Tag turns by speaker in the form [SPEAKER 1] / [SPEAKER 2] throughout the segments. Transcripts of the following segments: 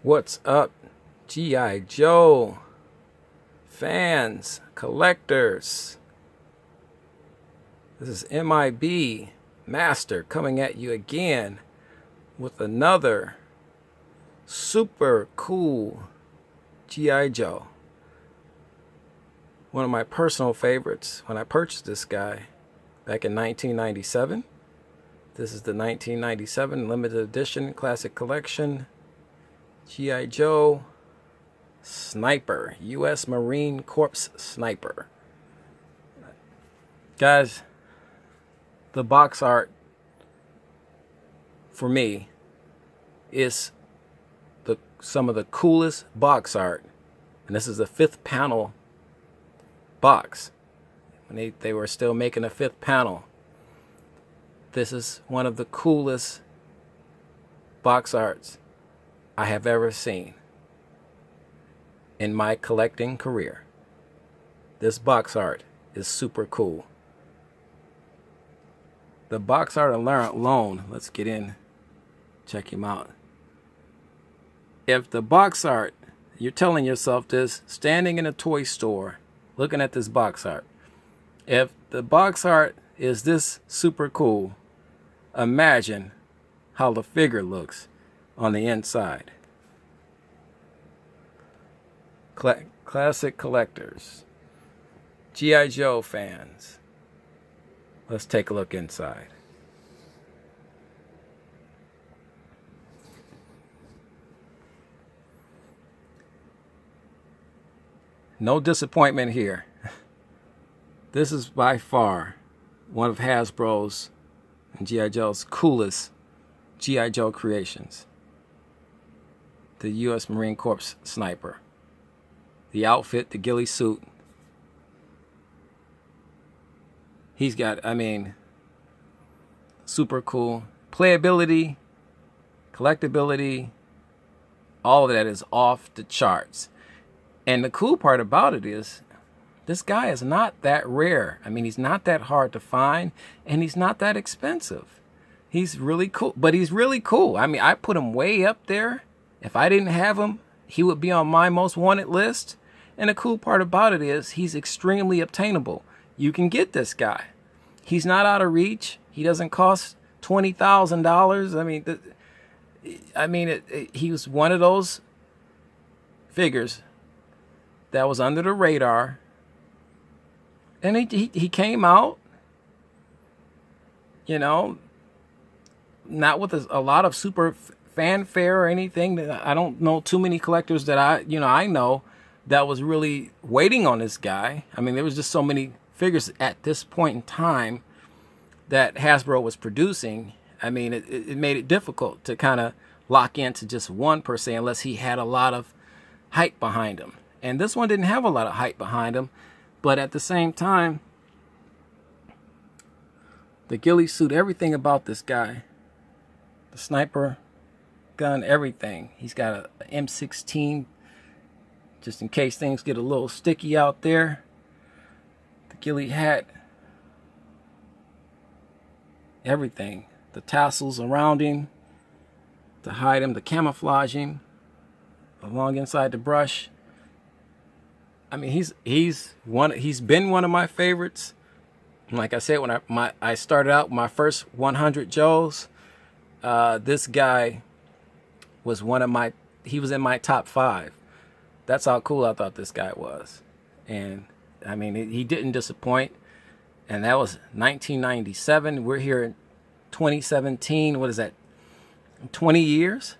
[SPEAKER 1] What's up, G.I. Joe fans, collectors? This is M.I.B. Master coming at you again with another super cool G.I. Joe. One of my personal favorites when I purchased this guy back in 1997. This is the 1997 limited edition classic collection G.I. Joe Sniper, U.S. Marine Corps Sniper. Guys, the box art for me is some of the coolest box art. And this is the 5th panel box. When they were still making a 5th panel. This is one of the coolest box arts I have ever seen in my collecting career. This box art is super cool. The box art alone, let's get in, check him out. If the box art, you're telling yourself this, standing in a toy store, looking at this box art. If the box art is this super cool, imagine how the figure looks on the inside. Classic collectors, G.I. Joe fans, let's take a look inside. No disappointment here. This is by far one of Hasbro's and G.I. Joe's coolest G.I. Joe creations. The U.S. Marine Corps Sniper. The outfit, the ghillie suit. He's got, super cool. Playability, collectability, all of that is off the charts. And the cool part about it is, this guy is not that rare. He's not that hard to find, and he's not that expensive. He's really cool, but he's really cool. I put him way up there. If I didn't have him, he would be on my most wanted list. And the cool part about it is he's extremely obtainable. You can get this guy. He's not out of reach. He doesn't cost $20,000. He was one of those figures that was under the radar. And he came out, not with a lot of super fanfare or anything. I don't know too many collectors that I know that was really waiting on this guy. There was just so many figures at this point in time that Hasbro was producing. It made it difficult to kind of lock into just one per se, unless he had a lot of hype behind him. And this one didn't have a lot of hype behind him, but at the same time, the ghillie suit, everything about this guy, the sniper gun, everything. He's got a M16, just in case things get a little sticky out there. The ghillie hat, everything. The tassels around him to hide him, to camouflage him along inside the brush. He's been one of my favorites. Like I said, when I started out with my first 100 Joes, this guy was he was in my top 5. That's how cool I thought this guy was. And he didn't disappoint. And that was 1997. We're here in 2017. What is that? 20 years?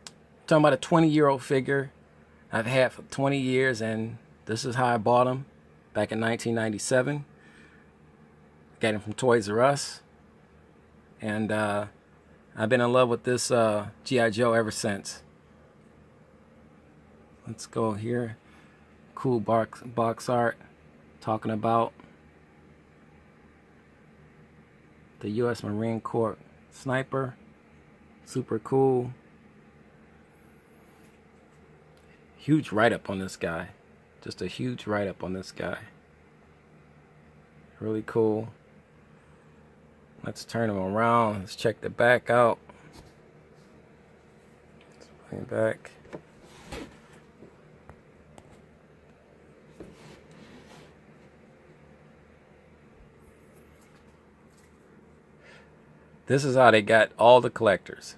[SPEAKER 1] I'm talking about a 20-year-old figure I've had for 20 years, and this is how I bought him back in 1997. Got him from Toys R Us. And I've been in love with this G.I. Joe ever since. Let's go here. Cool box art talking about the U.S. Marine Corps Sniper. Super cool. Huge write-up on this guy. Just a huge write-up on this guy. Really cool. Let's turn him around. Let's check the back out. Going back. This is how they got all the collectors.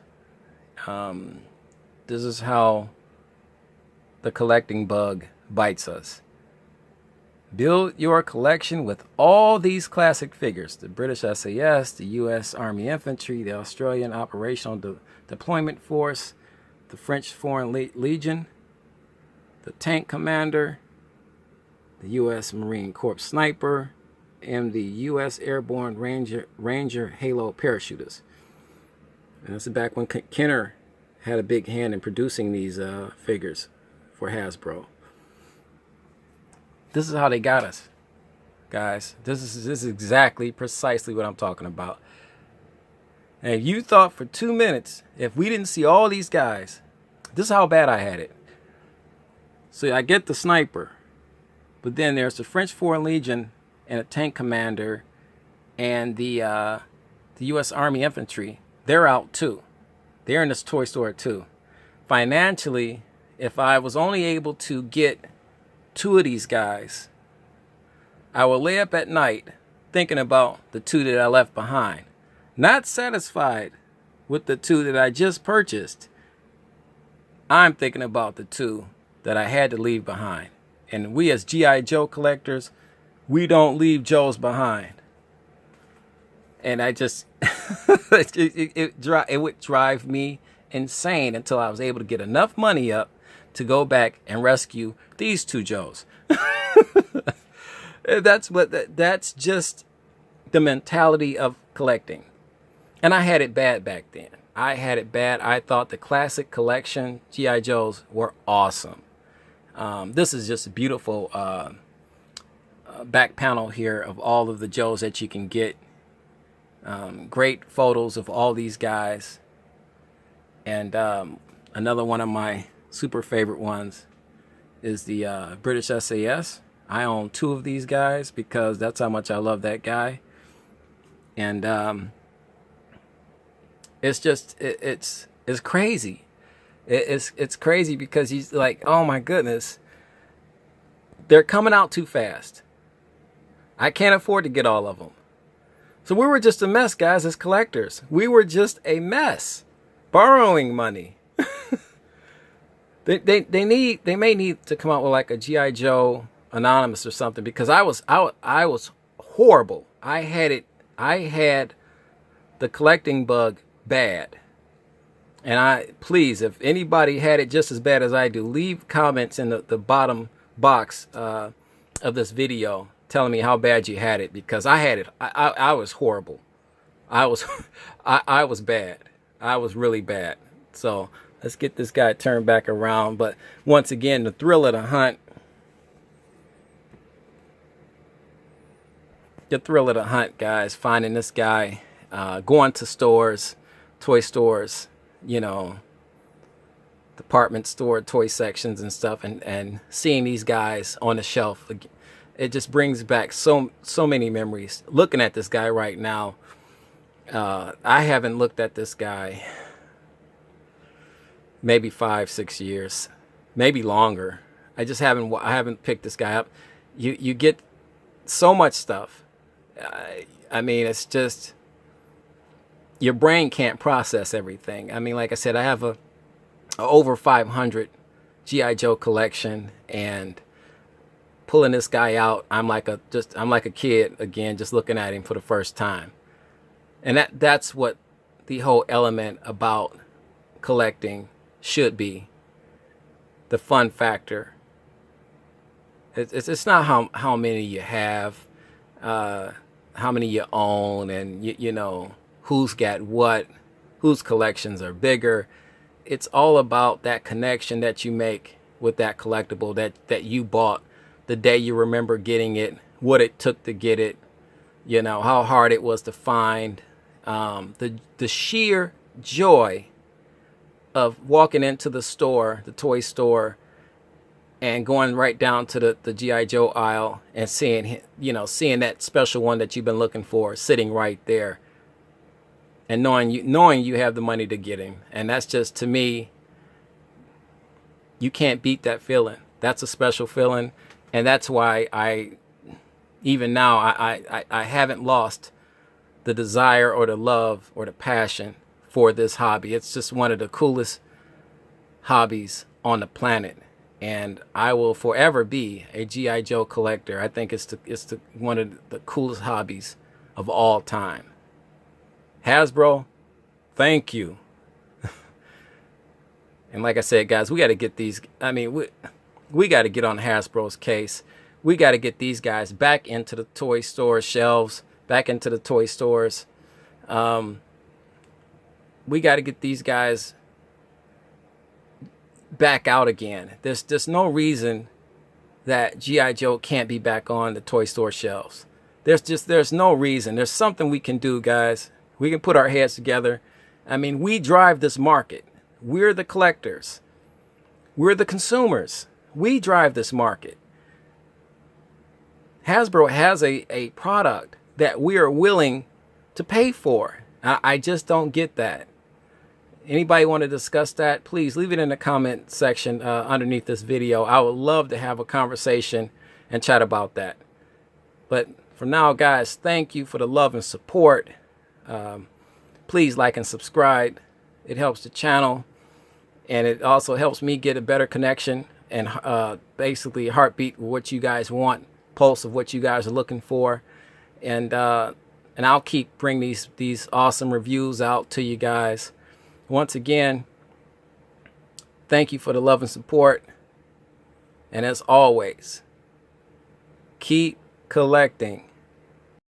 [SPEAKER 1] This is how the collecting bug bites us. Build your collection with all these classic figures: the British SAS, the U.S. Army Infantry, the Australian Operational Deployment Force, the French Foreign Legion, the Tank Commander, the U.S. Marine Corps Sniper, and the U.S. Airborne Ranger Halo Parachutists. And this is back when Kenner had a big hand in producing these figures for Hasbro. This is how they got us, guys. This is exactly, precisely what I'm talking about. And if you thought for 2 minutes, if we didn't see all these guys, this is how bad I had it. So I get the Sniper, but then there's the French Foreign Legion and a Tank Commander and the U.S. Army Infantry. They're out too. They're in this toy store too. Financially, if I was only able to get 2 of these guys, I will lay up at night thinking about the 2 that I left behind. Not satisfied with the 2 that I just purchased. I'm thinking about the 2 that I had to leave behind. And we as Gi.Joe collectors, we don't leave Joes behind. And I just, it would drive me insane until I was able to get enough money up to go back and rescue these 2 Joes. That's just the mentality of collecting. And I had it bad back then. I had it bad. I thought the classic collection G.I. Joes were awesome. This is just a beautiful back panel here of all of the Joes that you can get. Great photos of all these guys. And another one of my super favorite ones is the British SAS. I own 2 of these guys because that's how much I love that guy. And it's just it's crazy. It's crazy because he's like, oh my goodness, they're coming out too fast. I can't afford to get all of them. So we were just a mess, guys, as collectors. We were just a mess, borrowing money. They may need to come out with like a G.I. Joe Anonymous or something, because I was horrible. I had the collecting bug bad. And please, if anybody had it just as bad as I do, leave comments in the bottom box of this video telling me how bad you had it, because I had it. I was horrible. I was bad. I was really bad. So let's get this guy turned back around. But once again, the thrill of the hunt. The thrill of the hunt, guys. Finding this guy, going to stores, toy stores, you know, department store toy sections and stuff, and seeing these guys on the shelf. It just brings back so many memories. Looking at this guy right now, I haven't looked at this guy maybe 5-6 years, maybe longer. I haven't picked this guy up. You get so much stuff. I mean, it's just, your brain can't process everything. I mean, like I said, I have a over 500 G.I. Joe collection, and pulling this guy out, I'm like a kid again, just looking at him for the first time. And that's what the whole element about collecting should be. The fun factor. It's not how many you have, how many you own, and you know who's got what, whose collections are bigger. It's all about that connection that you make with that collectible that you bought, the day you remember getting it, what it took to get it, you know, how hard it was to find, the sheer joy of walking into the store, the toy store, and going right down to the G.I. Joe aisle and seeing that special one that you've been looking for sitting right there, and knowing you have the money to get him. And that's just, to me, You can't beat that feeling. That's a special feeling. And that's why even now, I haven't lost the desire or the love or the passion for this hobby. It's just one of the coolest hobbies on the planet. And I will forever be a G.I. Joe collector. I think it's one of the coolest hobbies of all time. Hasbro, thank you. And like I said, guys, we got to get these. I mean, we got to get on Hasbro's case. We got to get these guys back into the toy store shelves, back into the toy stores. We got to get these guys back out again. There's no reason that G.I. Joe can't be back on the toy store shelves. There's no reason. There's something we can do, guys. We can put our heads together. I mean, we drive this market. We're the collectors. We're the consumers. We drive this market. Hasbro has a product that we are willing to pay for. I just don't get that. Anybody want to discuss that? Please leave it in the comment section underneath this video. I would love to have a conversation and chat about that. But for now, guys, thank you for the love and support. Please like and subscribe. It helps the channel, and it also helps me get a better connection and basically heartbeat with what you guys want, pulse of what you guys are looking for, and I'll keep bringing these awesome reviews out to you guys. Once again, thank you for the love and support, and as always, keep collecting.